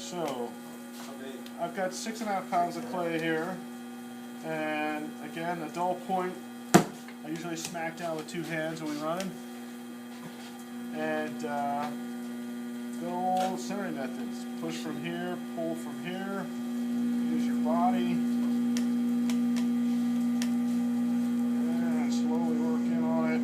So, I've got 6.5 pounds of clay here, and again, the dull point, I usually smack down with 2 hands when we run. And good old centering methods. Push from here, pull from here, use your body, and slowly work in on it.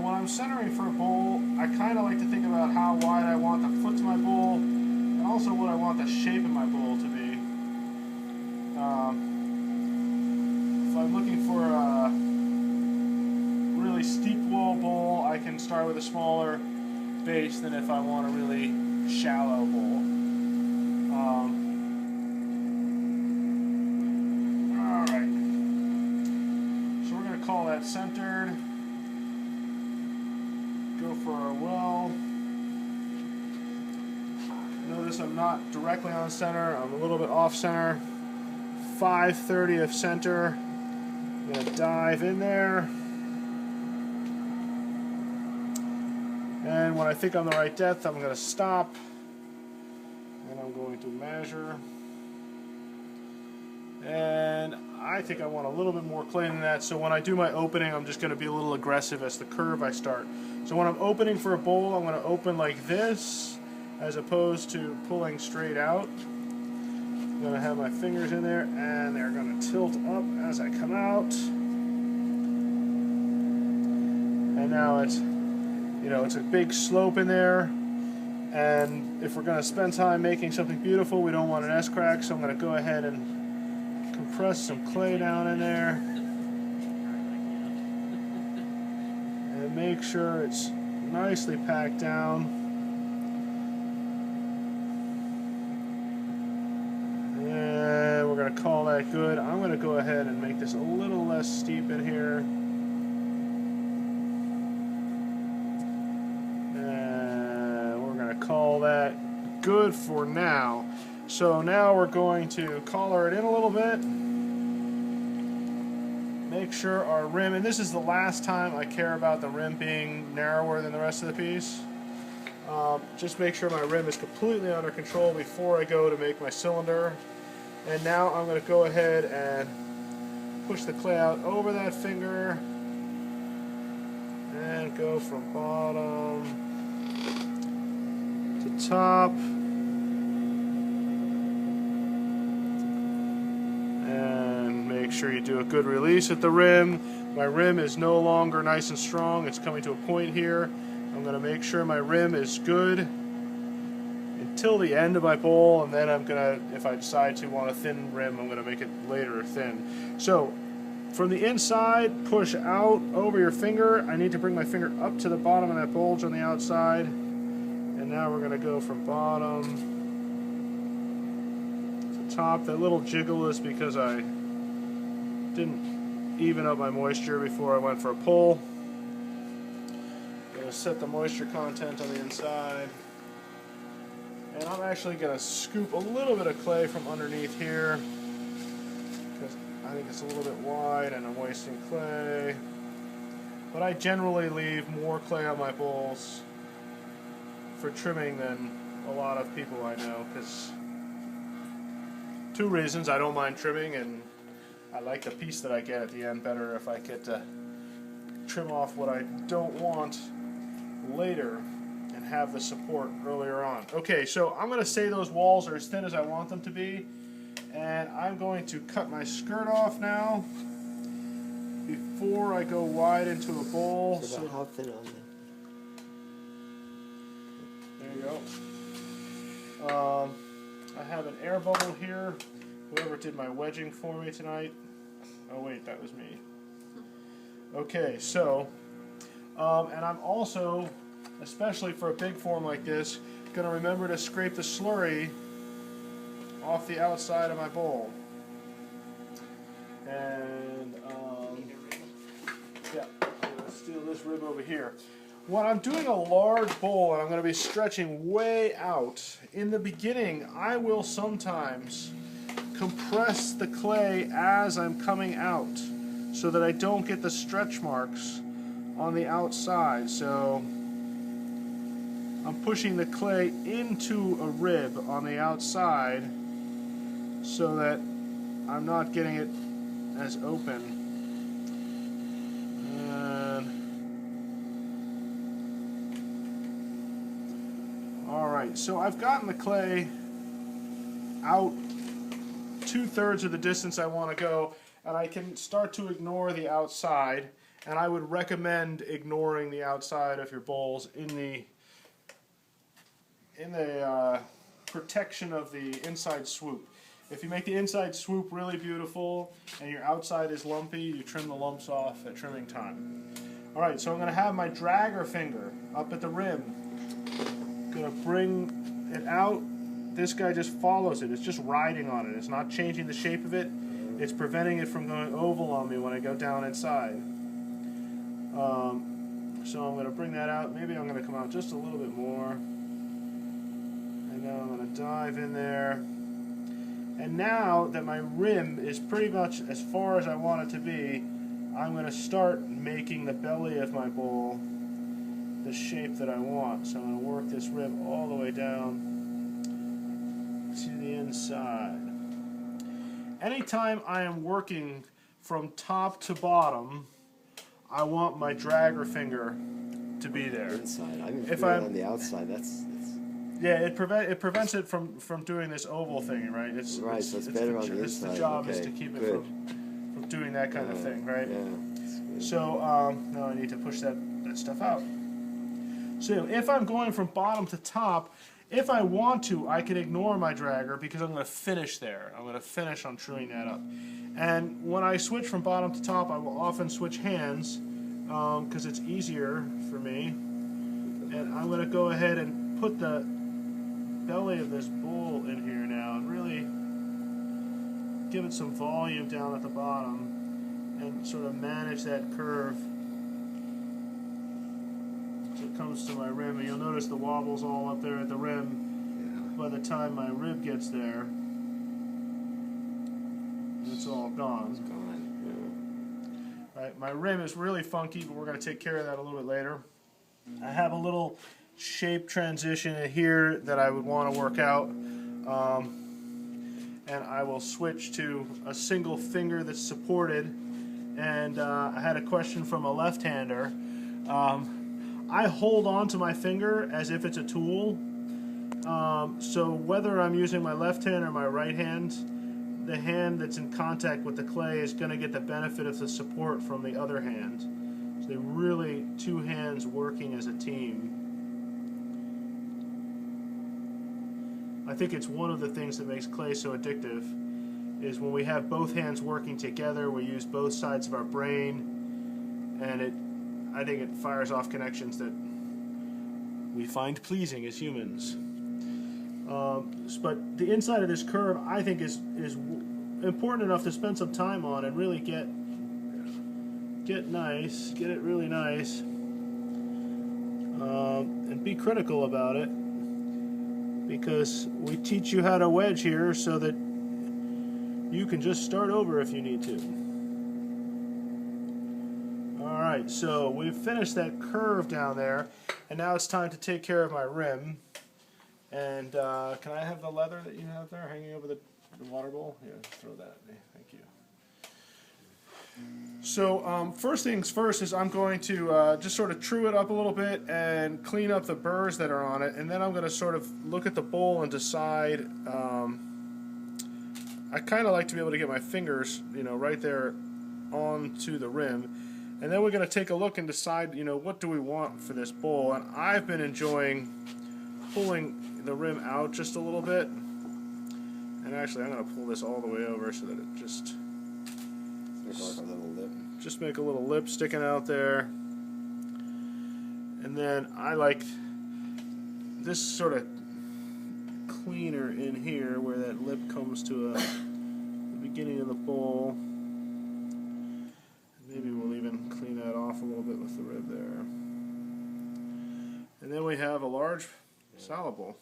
I'm centering for a bowl, I kind of like to think about how wide I want the foot to my bowl, and also what I want the shape of my bowl to be. If I'm looking for a really steep wall bowl, I can start with a smaller base than if I want a really shallow bowl. Alright, so we're going to call that centered. Go for our well. Notice I'm not directly on center, I'm a little bit off center. 5/30 of center. I'm going to dive in there. And when I think I'm the right depth, I'm going to stop. And I'm going to measure. And I think I want a little bit more clay than that, so when I do my opening, I'm just going to be a little aggressive as the curve I start. So when I'm opening for a bowl, I'm going to open like this, as opposed to pulling straight out. I'm going to have my fingers in there, and they're going to tilt up as I come out. And now it's, it's a big slope in there. And if we're going to spend time making something beautiful, we don't want an S-crack, so I'm going to go ahead and compress some clay down in there. And make sure it's nicely packed down. And we're going to call that good. I'm going to go ahead and make this a little less steep in here. And we're going to call that good for now. So now we're going to collar it in a little bit. Make sure our rim, and this is the last time I care about the rim being narrower than the rest of the piece. Just make sure my rim is completely under control before I go to make my cylinder. And now I'm going to go ahead and push the clay out over that finger and go from bottom to top. Make sure you do a good release at the rim. My rim is no longer nice and strong. It's coming to a point here. I'm going to make sure my rim is good until the end of my bowl, and then I'm going to, if I decide to want a thin rim, I'm going to make it later thin. So from the inside, push out over your finger. I need to bring my finger up to the bottom of that bulge on the outside. And now we're going to go from bottom to top. That little jiggle is because I didn't even up my moisture before I went for a pull. I'm going to set the moisture content on the inside. And I'm actually going to scoop a little bit of clay from underneath here because I think it's a little bit wide and I'm wasting clay. But I generally leave more clay on my bowls for trimming than a lot of people I know, because 2 reasons. I don't mind trimming, and I like the piece that I get at the end better if I get to trim off what I don't want later and have the support earlier on. Okay, so I'm going to say those walls are as thin as I want them to be, and I'm going to cut my skirt off now before I go wide into a bowl. So how thin are they? There you go. I have an air bubble here. Whoever did my wedging for me tonight. Oh wait, that was me. Okay, so, and I'm also, especially for a big form like this, going to remember to scrape the slurry off the outside of my bowl. And yeah, I'm going to steal this rib over here. When I'm doing a large bowl and I'm going to be stretching way out, in the beginning I will sometimes compress the clay as I'm coming out so that I don't get the stretch marks on the outside. So I'm pushing the clay into a rib on the outside so that I'm not getting it as open. Alright, so I've gotten the clay out 2/3 of the distance I want to go, and I can start to ignore the outside, and I would recommend ignoring the outside of your bowls in the protection of the inside swoop. If you make the inside swoop really beautiful and your outside is lumpy, you trim the lumps off at trimming time. Alright, so I'm going to have my dragger finger up at the rim. Going to bring it out. This guy just follows it. It's just riding on it. It's not changing the shape of it. It's preventing it from going oval on me when I go down inside. So I'm going to bring that out. Maybe I'm going to come out just a little bit more. And now I'm going to dive in there. And now that my rim is pretty much as far as I want it to be, I'm going to start making the belly of my bowl the shape that I want. So I'm going to work this rib all the way down to the inside. Anytime I am working from top to bottom, I want my dragger finger to be there. Inside. I mean, if I'm on the outside, that's yeah, it prevents it from doing this oval thing, right? It's right. So it's better on the inside. The job okay. is to keep it from doing that kind of thing, right? Yeah. So now I need to push that stuff out. So if I'm going from bottom to top, if I want to, I can ignore my dragger because I'm going to finish there. I'm going to finish on truing that up. And when I switch from bottom to top, I will often switch hands because it's easier for me. And I'm going to go ahead and put the belly of this bowl in here now and really give it some volume down at the bottom and sort of manage that curve so it comes to my rim. And you'll notice the wobble's all up there at the rim. By the time my rib gets there, it's all gone. It's gone. Yeah. Right, my rim is really funky, but we're going to take care of that a little bit later. I have a little shape transition here that I would want to work out, and I will switch to a single finger that's supported. And I had a question from a left-hander. I hold on to my finger as if it's a tool, so whether I'm using my left hand or my right hand, the hand that's in contact with the clay is going to get the benefit of the support from the other hand. So they're really two hands working as a team. I think it's one of the things that makes clay so addictive is when we have both hands working together, we use both sides of our brain, and I think it fires off connections that we find pleasing as humans. But the inside of this curve, I think, is important enough to spend some time on and really get it really nice, and be critical about it, because we teach you how to wedge here so that you can just start over if you need to. Alright, so we've finished that curve down there, and now it's time to take care of my rim. And can I have the leather that you have there hanging over the water bowl? Yeah, throw that at me. Thank you. So first things first is I'm going to just sort of true it up a little bit and clean up the burrs that are on it, and then I'm going to sort of look at the bowl and decide. I kind of like to be able to get my fingers, right there onto the rim, and then we're going to take a look and decide, what do we want for this bowl. And I've been enjoying pulling the rim out just a little bit, and actually I'm going to pull this all the way over so that it just make a little lip sticking out there. And then I like this sort of cleaner in here where that lip comes to the beginning of the bowl. then we have a large salad bowl.